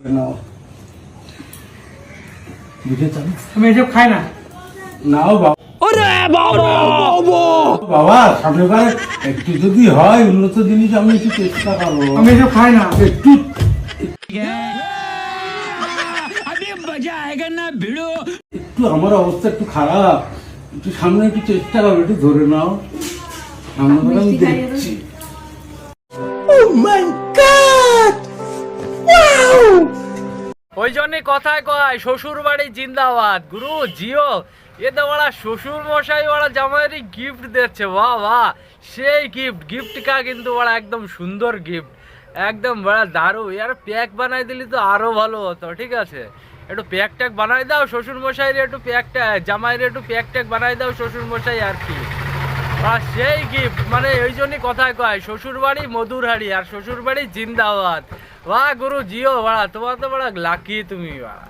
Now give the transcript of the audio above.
আমি এসব খাই না। নাও বাবা। বাবা সামনেবার একটু যদি হয় উন্নত জিনিস আমি একটু চেষ্টা করবো। আমি এসব খাই না। একটু একটু আমার অবস্থা একটু খারাপ, একটু সামনে একটু চেষ্টা করো, একটু ধরে নাও। সামনে আমি দেখছি। ওই জন্যই কথায় কয় শ্বশুর বাড়ি জিন্দাবাদ গুরু জিও। এ তো বড়া শ্বশুর মশাই বড়া জামাইয়েরই গিফট দিচ্ছে, বাহ বাহ সেই গিফট কা কিন্তু বড়া একদম সুন্দর গিফট, একদম বড়া দারুণ। ইয়ার প্যাক বানাই দিলি তো আরো ভালো হতো। ঠিক আছে, একটু প্যাক ট্যাক বানাই দাও শ্বশুর মশাইরে, একটু প্যাক ট্যাক জামাইরে একটু প্যাক ট্যাক বানাই দাও শ্বশুর মশাই আর কি। আর সেই গিফট মানে ওই জন্যই কথায় কয় শ্বশুর বাড়ি মধুর হাড়ি আর শ্বশুর বাড়ি জিন্দাবাদ। বাহ গুরু জিও বাড়া, তোমার তো বড়া লাকি তুমি বাড়া।